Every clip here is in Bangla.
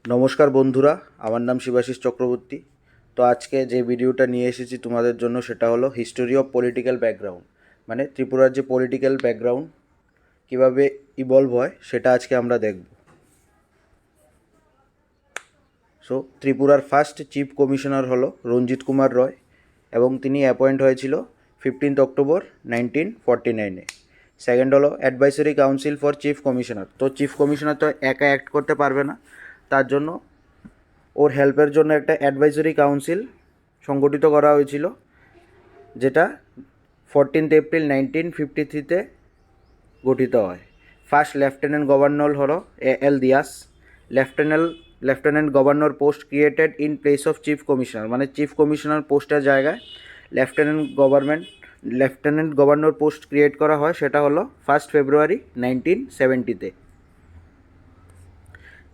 নমস্কার বন্ধুরা, আমার নাম শিবাশিস চক্রবর্তী। তো আজকে যে ভিডিওটা নিয়ে এসেছি তোমাদের জন্য সেটা হলো হিস্টোরি অফ পলিটিক্যাল ব্যাকগ্রাউন্ড, মানে ত্রিপুরার যে পলিটিক্যাল ব্যাকগ্রাউন্ড কীভাবে ইভলভ হয় সেটা আজকে আমরা দেখব। সো ত্রিপুরার ফার্স্ট চিফ কমিশনার হলো রঞ্জিত কুমার রয় এবং তিনি অ্যাপয়েন্ট হয়েছিল 15 অক্টোবর 1949-এ। সেকেন্ড হলো advisory council for chief commissioner. তো চিফ কমিশনার তো একা অ্যাক্ট করতে পারবে না, তার জন্য ওর হেল্পের জন্য একটা অ্যাডভাইজারি কাউন্সিল সংগঠিত করা হয়েছিল, যেটা 14 এপ্রিল 1953-তে গঠিত হয়। ফার্স্ট লেফটেন্যান্ট গভর্নর হলো L Dias. Lieutenant governor post created in place of chief commissioner, মানে চিফ কমিশনার পোস্টের জায়গায় লেফটেন্যান্ট গভর্নর পোস্ট ক্রিয়েট করা হয়, সেটা হলো 1 ফেব্রুয়ারি 1970-তে।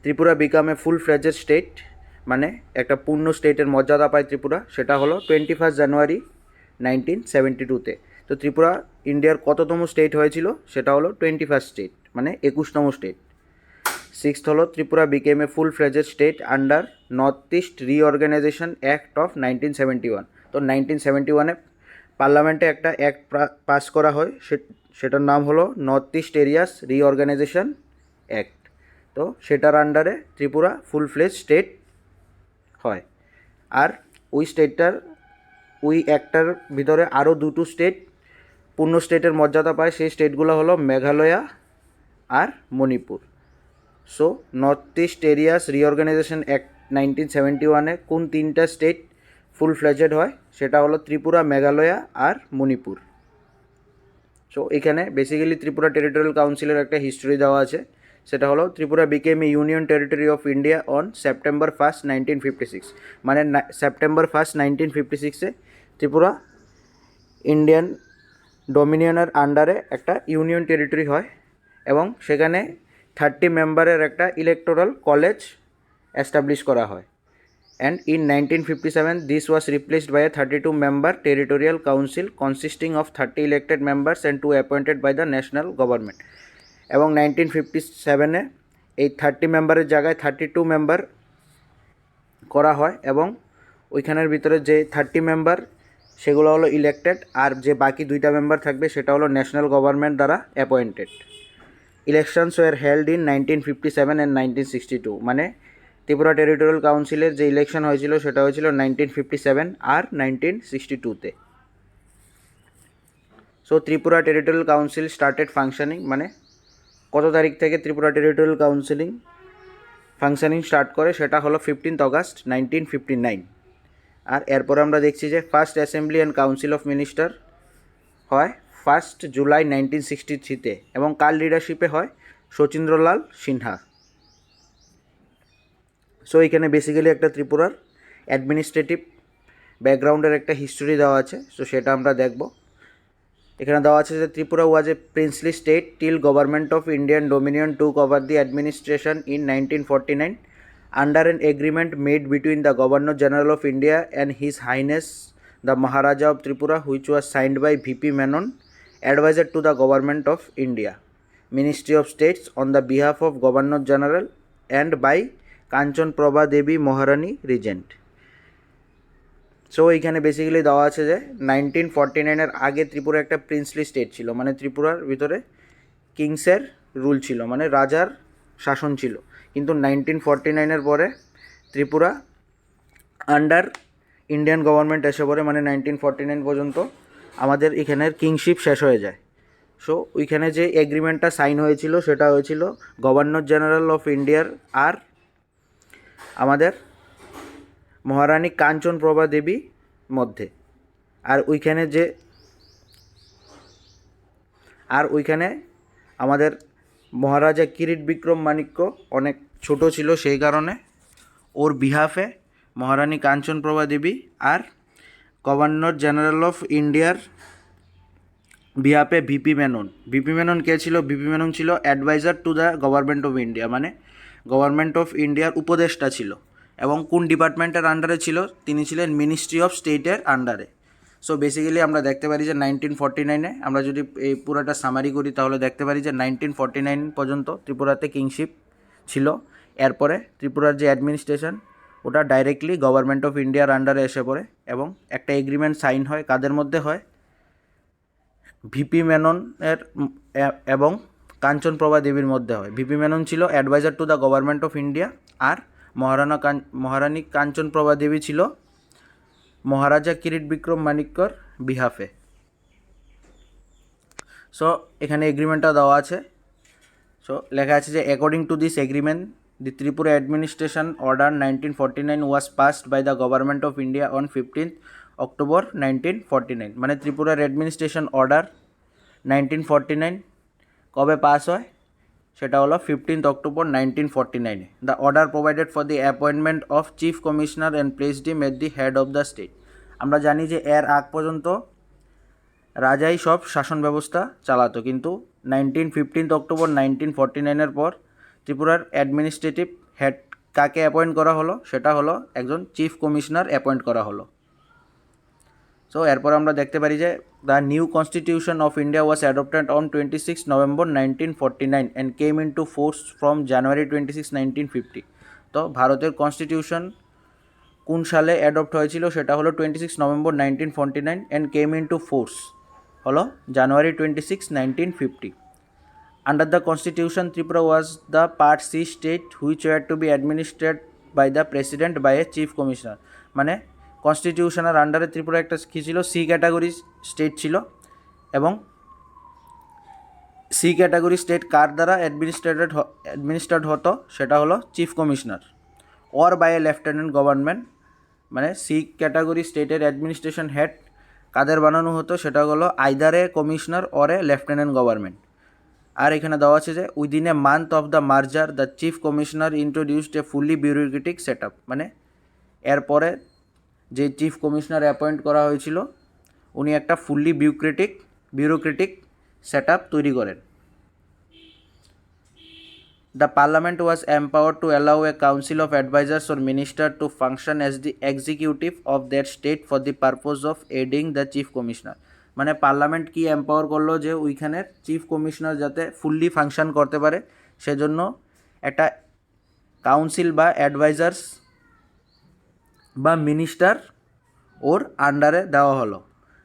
Tripura became a full fledged state, মানে একটা পূর্ণ স্টেটের মর্যাদা পায় ত্রিপুরা, সেটা হলো 21 জানুয়ারি 1972-তে। তো ত্রিপুরা ইন্ডিয়ার কততম স্টেট হয়েছিল সেটা হলো 21 স্টেট, মানে 21তম স্টেট। সিক্সথ হলো Tripura became A full fledged state under north east reorganisation act of 1971। তো 1971-এ পার্লামেন্টে একটা অ্যাক্ট পাস করা হয়, সেটার নাম হলো north east areas reorganisation act. তো সেটার আন্ডারে ত্রিপুরা ফুল ফ্লেজ স্টেট হয়। আর ওই একটার ভিতরে আরও দুটো স্টেট পূর্ণ স্টেটের মর্যাদা পায়, সেই স্টেটগুলো হলো মেঘালয়া আর Manipur. So north east areas reorganisation act 1971-এ কোন তিনটা স্টেট ফুল ফ্লেজেড হয় সেটা হলো ত্রিপুরা, মেঘালয়া আর মণিপুর। সো এখানে বেসিক্যালি ত্রিপুরা টেরিটোরিয়াল কাউন্সিলের একটা হিস্ট্রি দেওয়া আছে, সেটা হলো Tripura became a union territory of India on September 1, 1956। মানে সেপ্টেম্বর 1, 1956-এ ত্রিপুরা ইন্ডিয়ান ডোমিনিয়নের আন্ডারে একটা ইউনিয়ন টেরিটরি হয় এবং সেখানে 30 মেম্বারের একটা ইলেকটোরাল কলেজ এস্টাবলিশ করা হয়। And in 1957, this was replaced by a 32-member territorial council consisting of 30 elected members and 2 appointed by the national government. এবং 1957-এ এই 30 মেম্বারের জায়গায় 32 মেম্বার করা হয় এবং ওইখানের ভিতরে যে 30 মেম্বার সেগুলো হলো ইলেক্টেড, আর যে বাকি 2টা মেম্বার থাকবে সেটা হলো ন্যাশনাল গভর্নমেন্ট দ্বারা appointed. Elections were held in 1957 and 1962, মানে ত্রিপুরা টেরিটোরিয়াল কাউন্সিলের যে ইলেকশন হয়েছিল সেটা হয়েছিল 1957 আর 1962-তে। So Tripura territorial council started functioning, মানে কত তারিখ থেকে ত্রিপুরা টেরিটোরিয়াল ফাংশনিং স্টার্ট করে সেটা হলো 15 অগাস্ট 1959। আর এরপরে আমরা দেখছি যে first assembly and council of minister হয় 1 জুলাই 1963-তে এবং কার লিডারশিপে হয়? শচীন্দ্রলাল সিনহা। সো এখানে বেসিক্যালি একটা ত্রিপুরার অ্যাডমিনিস্ট্রেটিভ ব্যাকগ্রাউন্ডের একটা হিস্টোরি দেওয়া আছে, সো সেটা আমরা দেখব। এখানে দেওয়া আছে যে Tripura was a princely state till government of Indian dominion took over the administration in 1949 under an agreement made between the governor general of India and his highness the maharaja of Tripura, which was signed by VP Menon, advisor to the government of India, Ministry of States on the behalf of Governor General and by Kanchan Prabha Devi Maharani regent. So এইখানে বেসিক্যালি দেওয়া আছে যে 1949-এর আগে ত্রিপুরা একটা প্রিন্সলি স্টেট ছিল, মানে ত্রিপুরার ভিতরে কিংসের রুল ছিল, মানে রাজার শাসন ছিল। কিন্তু 1949-এর পরে ত্রিপুরা আন্ডার ইন্ডিয়ান গভর্নমেন্ট এসে পড়ে, মানে 1949 পর্যন্ত আমাদের এখানের কিংশিপ শেষ হয়ে যায়। সো ওইখানে যে এগ্রিমেন্টটা সাইন হয়েছিল সেটা হয়েছিল গভর্নর জেনারেল অফ ইন্ডিয়ার আর আমাদের মহারানী কাঞ্চন প্রভা দেবী মধ্যে। আর ওইখানে আমাদের মহারাজা কিরিট বিক্রম মাণিক্য অনেক ছোট ছিল, সেই কারণে ওর বিহাফে মহারানী কাঞ্চন প্রভা দেবী আর গভর্নর জেনারেল অফ ইন্ডিয়ার বিহাফে ভিপি মেনন কে ছিল? ভিপি মেনন ছিল adviser to the government of India, মানে গভর্নমেন্ট অফ ইন্ডিয়ার উপদেষ্টা ছিল। এবং কোন ডিপার্টমেন্টের আন্ডারে ছিল? তিনি ছিলেন মিনিস্ট্রি অফ স্টেটের আন্ডারে। সো বেসিক্যালি আমরা দেখতে পারি যে 1949-এ আমরা যদি এই পুরোটা সামারি করি তাহলে দেখতে পারি যে 1949 পর্যন্ত ত্রিপুরাতে কিংশিপ ছিল এরপরে ত্রিপুরার যে অ্যাডমিনিস্ট্রেশন ওটা ডাইরেক্টলি গভর্নমেন্ট অফ ইন্ডিয়ার আন্ডারে এসে পড়ে এবং একটা এগ্রিমেন্ট সাইন হয়, কাদের মধ্যে হয়? ভিপি মেননের এবং কাঞ্চনপ্রভা দেবীর মধ্যে হয়। ভিপি মেনন ছিল adviser to the government of India, আর মহারানী কাঞ্চনপ্রভা দেবী ছিল মহারাজা কিরিট বিক্রম মানিক্যর বিহাফে। সো এখানে এগ্রিমেন্টটা দেওয়া আছে। সো লেখা আছে যে according to this agreement the Tripura administration order 1949 was passed by the government of India on 15 October 1949। মানে ত্রিপুরার অ্যাডমিনিস্ট্রেশন অর্ডার 1949 কবে পাস হয়? সেটা হলো 15 October 1949। The order provided for the appointment of chief commissioner and placed him at the head of the state. আমরা জানি যে এর আগ পর্যন্ত রাজাই সব শাসন ব্যবস্থা চালাতো, কিন্তু 15 অক্টোবর 1949 পর ত্রিপুরার অ্যাডমিনিস্ট্রেটিভ হেড কাকে অ্যাপয়েন্ট করা হলো? সেটা হলো একজন চিফ কমিশনার অ্যাপয়েন্ট করা হলো। সো এরপর আমরা দেখতে পারি যে the new constitution of India was adopted on 26 November 1949 and came into force from January 26, 1950। তো ভারতের কনস্টিটিউশন কোন সালে অ্যাডপ্ট হয়েছিল? সেটা হলো 26 November 1949 and came into force হলো January 26, 1950। Under the constitution Tripura was the part C state which were to be administered by the president by a chief commissioner. মানে কনস্টিটিউশনের আন্ডারে ত্রিপুরা একটা কী ছিল? সি ক্যাটাগরি স্টেট ছিল, এবং সি ক্যাটাগরি স্টেট কার দ্বারা অ্যাডমিনিস্ট্রেড হতো? সেটা হলো chief commissioner or by a lieutenant government. মানে সি ক্যাটাগরি স্টেটের অ্যাডমিনিস্ট্রেশন হেড কাদের বানানো হতো? সেটা হলো either a commissioner or a lieutenant government. আর এখানে দেওয়া আছে যে within a month of the merger the chief commissioner introduced a fully bureaucratic set up. মানে এরপরে যে চিফ কমিশনার অ্যাপয়েন্ট করা হয়েছিল উনি একটা ফুললি বিউরোক্রেটিক সেট আপ তৈরি করেন। The Parliament was empowered to allow a council of advisors or minister to function as the executive of their state for the purpose of aiding the chief commissioner। মানে পার্লামেন্ট কি এম্পাওয়ার করলো যে ওইখানের চিফ কমিশনার যাতে ফুললি ফাংশন করতে পারে, সেজন্য একটা কাউন্সিল বা অ্যাডভাইজার্স বা মিনিস্টার ওর আন্ডারে দেওয়া হলো।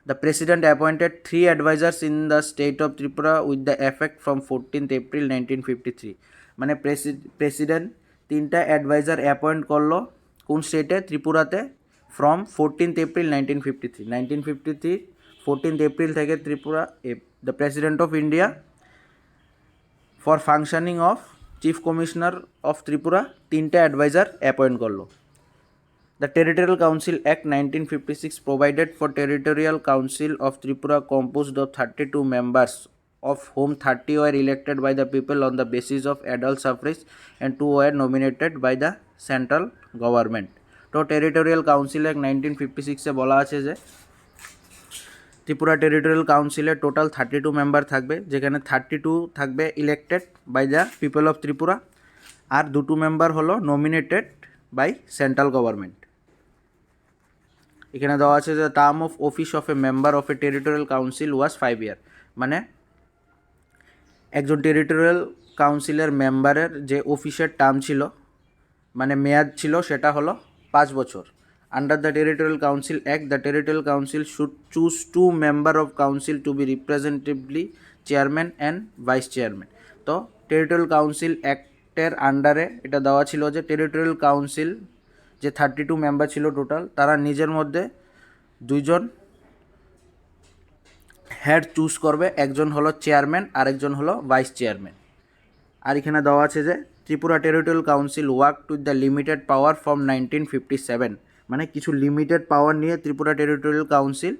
The president appointed 3 advisers in the state of Tripura with the effect from 14 April 1953। মানে প্রেসিডেন্ট 3টা অ্যাডভাইজার অ্যাপয়েন্ট করলো কোন স্টেটে? ত্রিপুরাতে, ফ্রম 14 এপ্রিল 1953। 14 এপ্রিল থেকে Tripura the president of India for functioning of chief commissioner of Tripura 3টা অ্যাডভাইজার অ্যাপয়েন্ট করলো। The Territorial Council Act 1956 provided for Territorial Council of Tripura composed of 32 members, of whom 30 were elected by the people on the basis of adult suffrage and 2 were nominated by the central government. তো Territorial Council Act 1956 এ বলা আছে যে ত্রিপুরা টেরিটোরিয়াল কাউন্সিলের টোটাল 32 মেম্বার থাকবে, যেখানে 32 থাকবে elected by the people of Tripura, আর 2 মেম্বার হলো নমিনেটেড বাই সেন্ট্রাল গভর্নমেন্ট। এখানে দেওয়া আছে যে term of office of a member of a territorial council was 5 year. মানে একজন টেরিটোরিয়াল কাউন্সিলের মেম্বারের যে অফিসের টার্ম ছিল, মানে মেয়াদ ছিল, সেটা হলো 5 বছর। Under the territorial council act the territorial council should choose 2 member of council to be representatively chairman and vice chairman. তো টেরিটোরিয়াল কাউন্সিল অ্যাক্টের আন্ডারে এটা দেওয়া ছিল যে টেরিটোরিয়াল কাউন্সিল যে 32 মেম্বার ছিল টোটাল, তারা নিজের মধ্যে 2 জন হেড চুজ করবে, একজন হলো চেয়ারম্যান আর একজন হলো ভাইস চেয়ারম্যান। আর এখানে দেওয়া আছে যে ত্রিপুরা territorial council work with the limited power from 1957। মানে কিছু লিমিটেড পাওয়ার নিয়ে ত্রিপুরা টেরিটোরিয়াল কাউন্সিল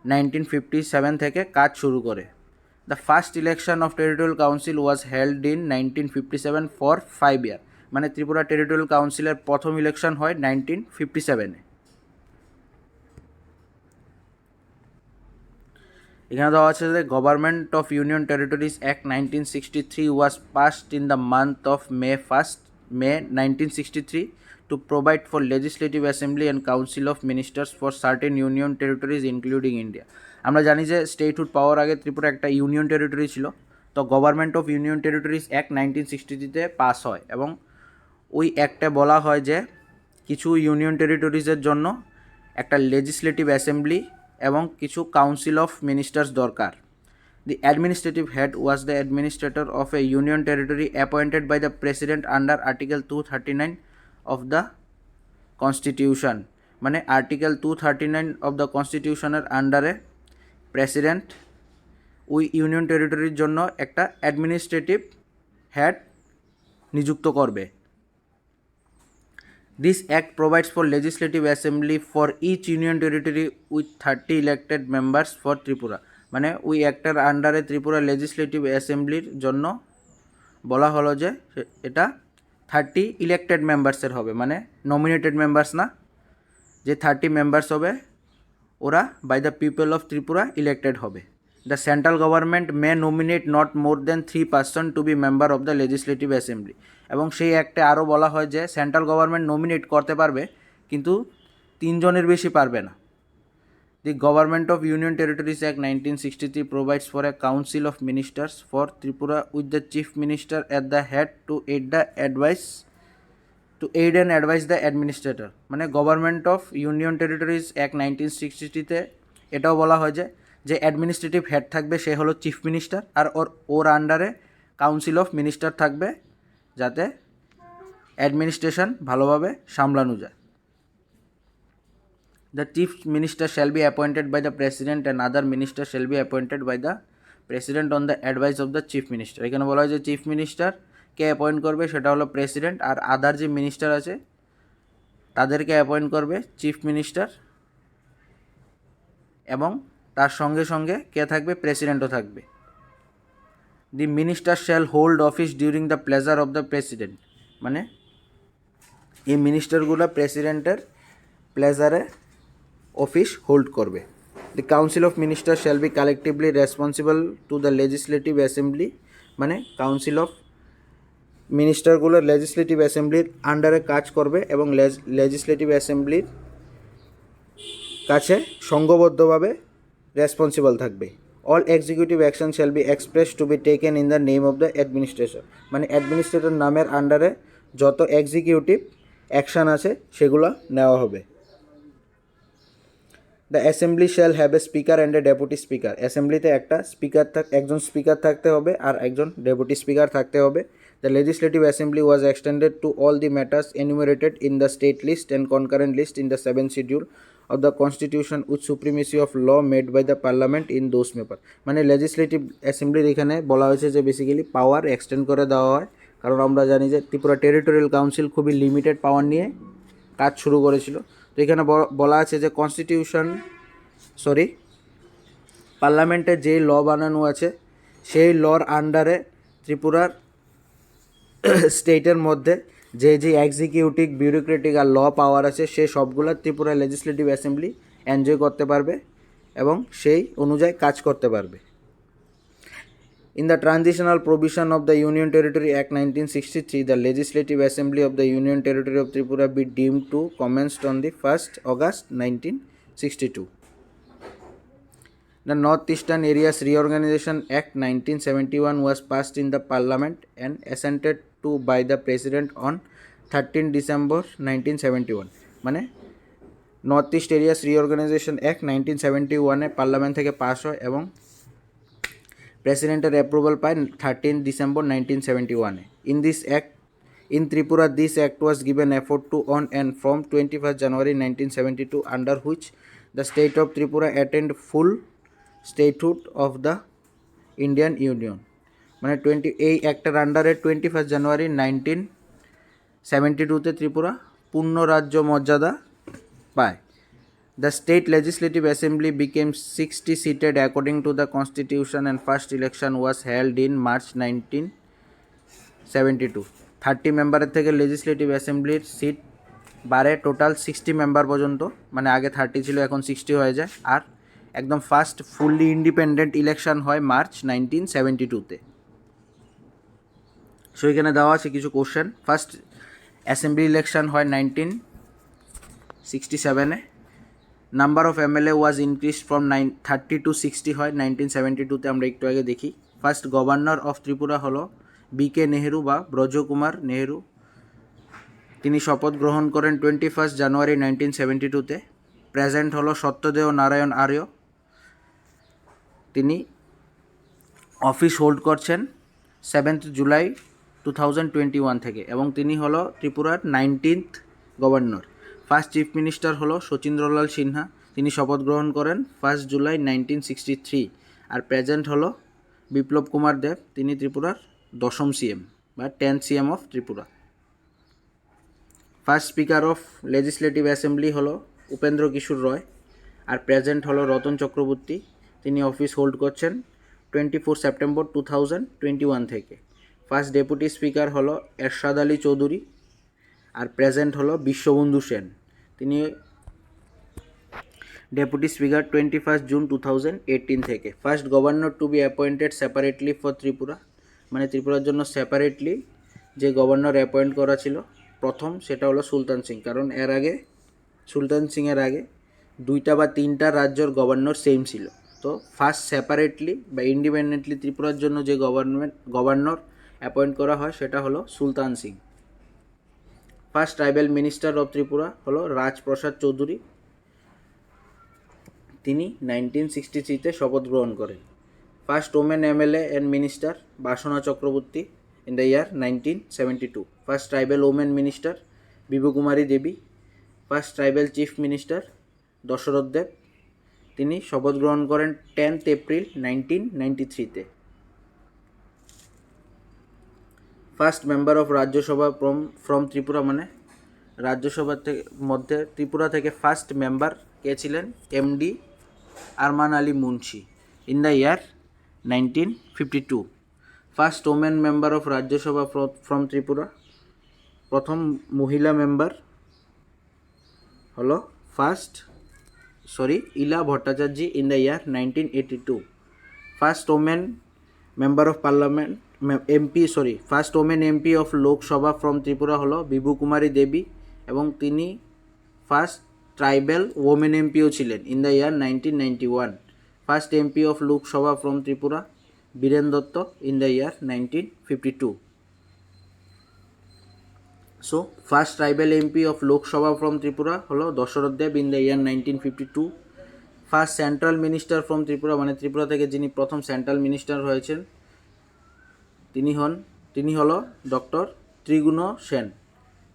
1957 থেকে কাজ শুরু করে। The first election of territorial council was held in 1957 for 5 year. মানে ত্রিপুরা টেরিটোরিয়াল কাউন্সিলের প্রথম ইলেকশন হয় 1957-এ। এখানে দেওয়া আছে যে government of union territories act 1963 was passed in the month of May 1963 to provide for legislative assembly and council of ministers for certain union territories including India। আমরা জানি যে স্টেটহুড পাওয়ার আগে ত্রিপুরা একটা ইউনিয়ন টেরিটরি ছিল। তো government of union territories act 1963-তে পাস হয় এবং ওই অ্যাক্টে বলা হয় যে কিছু ইউনিয়ন টেরিটরিজের জন্য একটা লেজিসলেটিভ অ্যাসেম্বলি এবং কিছু কাউন্সিল অফ মিনিস্টার্স দরকার। The administrative head was the administrator of a union territory appointed by the president under Article 239 of the Constitution. মানে Article 239 of the Constitution এর আন্ডারে প্রেসিডেন্ট ওই ইউনিয়ন টেরিটরির জন্য একটা অ্যাডমিনিস্ট্রেটিভ হেড নিযুক্ত করবে। This act provides for legislative assembly for each union territory with 30 elected members for Tripura. মানে ওই অ্যাক্টের আন্ডারে ত্রিপুরা লেজিসলেটিভ অ্যাসেম্বলির জন্য বলা হলো যে এটা 30 ইলেক্টেড মেম্বার্সের হবে, মানে নমিনেটেড মেম্বার্স না, যে 30 মেম্বার্স হবে ওরা by the people of Tripura elected হবে। The central government may nominate not more than 3 person to be member of the legislative assembly. এবং সেই অ্যাক্টে আরও বলা হয় যে সেন্ট্রাল গভর্নমেন্ট নমিনেট করতে পারবে কিন্তু 3 জনের বেশি পারবে না। The Government of Union Territories Act 1963 provides for a council of ministers for Tripura with the chief minister at the head to aid and advise the administrator. মানে government of union territories act 1963-তে এটাও বলা হয় যে অ্যাডমিনিস্ট্রেটিভ হেড থাকবে সে হলো চিফ মিনিস্টার, আর ওর আন্ডারে কাউন্সিল অফ মিনিস্টার থাকবে যাতে অ্যাডমিনিস্ট্রেশন ভালোভাবে সামলানো যায়। The chief minister shall be appointed by the president and other ministers shall be appointed by the president on the advice of the chief minister. এখানে বলা হয় যে চিফ মিনিস্টার কে অ্যাপয়েন্ট করবে সেটা হলো প্রেসিডেন্ট, আর আদার যে মিনিস্টার আছে তাদেরকে অ্যাপয়েন্ট করবে চিফ মিনিস্টার, এবং তার সঙ্গে সঙ্গে কে থাকবে, প্রেসিডেন্টও থাকবে। দি minister shall hold office during the pleasure of the president. মানে এই মিনিস্টারগুলো প্রেসিডেন্টের প্লেজারে অফিস হোল্ড করবে। দি council of minister shall be collectively responsible to the legislative assembly. মানে কাউন্সিল অফ মিনিস্টারগুলো লেজিসলেটিভ অ্যাসেম্বলির আন্ডারে কাজ করবে এবং লেজিসলেটিভ অ্যাসেম্বলির কাছে সংঘবদ্ধভাবে রেসপন্সিবল থাকবে। All executive action shall be express to be taken in the name of the administration. মানে অ্যাডমিনিস্ট্রেটর নামের আন্ডারে যত এক্সিকিউটিভ অ্যাকশান আছে সেগুলো নেওয়া হবে। The assembly shall have a speaker and a deputy speaker. অ্যাসেম্বলিতে একজন স্পিকার থাকতে হবে আর একজন ডেপুটি স্পিকার থাকতে হবে। The legislative assembly was extended to all the matters enumerated in the state list and concurrent list in the 7th schedule of the constitution with supremacy of law made by the parliament in those paper. মানে লেজিসলেটিভ অ্যাসেম্বলির এখানে বলা হয়েছে যে বেসিক্যালি পাওয়ার এক্সটেন্ড করে দেওয়া হয়, কারণ আমরা জানি যে ত্রিপুরা টেরিটোরিয়াল কাউন্সিল খুবই লিমিটেড পাওয়ার নিয়ে কাজ শুরু করেছিল। তো এখানে বলা আছে যে পার্লামেন্টে যেই ল বানানো আছে সেই লর আন্ডারে ত্রিপুরার স্টেটের মধ্যে যে এক্সিকিউটিভ, বিউরোক্রেটিক আর ল পাওয়ার আছে সে সবগুলো ত্রিপুরা লেজিসলেটিভ অ্যাসেম্বলি এনজয় করতে পারবে এবং সেই অনুযায়ী কাজ করতে পারবে। In the transitional provision of the union territory act 1963, the legislative assembly of the union territory of Tripura be deemed to commenced on the 1st August 1962. The Northeastern Areas Reorganization Act 1971 was passed in the Parliament and assented to by the President on 13 December 1971. মানে north east areas reorganisation act 1971 parliament থেকে পাস হয় এবং প্রেসিডেন্টের অ্যাপ্রুভাল পায় 13 December 1971. In Tripura, this act was given effect to on and from 21st January 1972, under which the state of Tripura attained full statehood of the Indian Union. মানে এই অ্যাক্টের আন্ডারে 21st January 1972 ত্রিপুরা পূর্ণ রাজ্য মর্যাদা পায়। The state legislative assembly became 60 seated according to the constitution and first election was held in March 1972. 30 মেম্বারের থেকে লেজিসলেটিভ অ্যাসেম্বলির সিট বাড়ে টোটাল 60 মেম্বার পর্যন্ত, মানে আগে 30 ছিল এখন 60 হয়ে যায়। আর একদম ফার্স্ট ফুললি ইন্ডিপেন্ডেন্ট ইলেকশন হয় মার্চ 1972-তে। সো এখানে দেওয়া আছে কিছু কোশ্চেন। ফার্স্ট অ্যাসেম্বলি ইলেকশন হয় 1967-এ। Number of MLA was increase from 30 to 60 হয় 1972-তে, আমরা একটু আগে দেখি। ফার্স্ট গভর্নর অফ ত্রিপুরা হলো BK নেহেরু বা ব্রজকুমার নেহেরু। তিনি শপথ গ্রহণ করেন 21 জানুয়ারি 1972-তে। প্রেজেন্ট হলো সত্যদেও নারায়ণ আর্য। তিনি অফিস হোল্ড করছেন 7th জুলাই 2021 থেকে এবং তিনি হলো ত্রিপুরার 19th governor. First chief minister হলো শচীন্দ্রলাল সিনহা। তিনি শপথ গ্রহণ করেন 1 জুলাই 1963। আর প্রেজেন্ট হলো বিপ্লব কুমার দেব। তিনি ত্রিপুরার 10ম সিএম বা 10th CM of Tripura. First speaker of legislative assembly হলো উপেন্দ্র কিশোর রয়। আর প্রেজেন্ট হলো রতন চক্রবর্তী। তিনি অফিস হোল্ড করছেন 24 সেপ্টেম্বর 2021 থেকে। ফার্স্ট ডেপুটি স্পিকার হলো এরশাদ আলী চৌধুরী। আর প্রেজেন্ট হলো বিশ্ববন্ধু সেন। তিনি ডেপুটি স্পিকার 21 জুন 2018 থেকে। First governor to be appointed separately for Tripura, মানে ত্রিপুরার জন্য সেপারেটলি যে গভর্নর অ্যাপয়েন্ট করা ছিল প্রথম, সেটা হলো সুলতান সিং। কারণ এর আগে সুলতান সিংয়ের আগে 2টা বা 3টা রাজ্যর গভর্নর সেম ছিল। তো ফার্স্ট সেপারেটলি বা ইন্ডিপেন্ডেন্টলি ত্রিপুরার জন্য যে গভর্নর অ্যাপয়েন্ট করা হয় সেটা হলো Sultan Singh. First tribal minister of Tripura হলো রাজপ্রসাদ চৌধুরী। তিনি 1963-তে শপথ গ্রহণ করেন। First women MLA and minister Basana Chakraborty in the year 1972। First tribal women minister Bibhu Kumari Devi. First tribal chief minister Dasharath Deb. তিনি শপথ গ্রহণ করেন 10th এপ্রিল 1993-তে। First member of Rajya Sabha from Tripura, মানে রাজ্যসভার মধ্যে ত্রিপুরা থেকে ফার্স্ট মেম্বার কে ছিলেন? MD Arman Ali Munshi in the year 1952। First women member of Rajya Sabha from Tripura, প্রথম মহিলা মেম্বার হলো ইলা Bhattacharya in the year 1982। First women member of parliament first women MP of Lok Sabha from Tripura হলো বিভু কুমারী দেবী এবং তিনি ফার্স্ট ট্রাইবাল ওমেন এমপিও ছিলেন in the year 1991। First MP of Lok Sabha from Tripura Biren Dutta in the year 1952। So first tribal MP of Lok Sabha from Tripura হলো দশরথ দেব in the year 1952। First central minister from Tripura, মানে ত্রিপুরা থেকে যিনি প্রথম সেন্ট্রাল মিনিস্টার হয়েছেন তিনি হলো ডক্টর ত্রিগুণ সেন।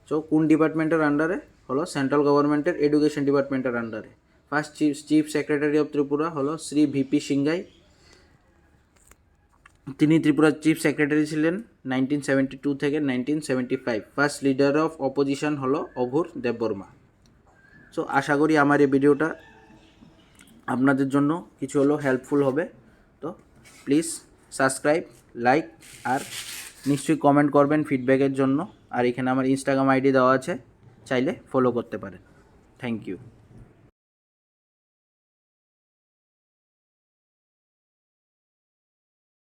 সো কোন ডিপার্টমেন্টের আন্ডারে? হলো সেন্ট্রাল গভর্নমেন্টের এডুকেশন ডিপার্টমেন্টের আন্ডারে। First chief secretary of Tripura হলো শ্রী ভিপি সিংঘাই। তিনি ত্রিপুরার চিফ সেক্রেটারি ছিলেন 1972 থেকে 1975। ফার্স্ট লিডার অফ অপোজিশন হলো অঘোর দেববর্মা। সো আশা করি আমার এই ভিডিওটা আপনাদের জন্য কিছু হলো হেল্পফুল হবে। তো প্লিজ সাবস্ক্রাইব, লাইক আর নিশ্চয়ই কমেন্ট করবেন ফিডব্যাকের জন্য। আর এখানে আমার ইনস্টাগ্রাম আইডি দেওয়া আছে, চাইলে ফলো করতে পারেন। Thank you.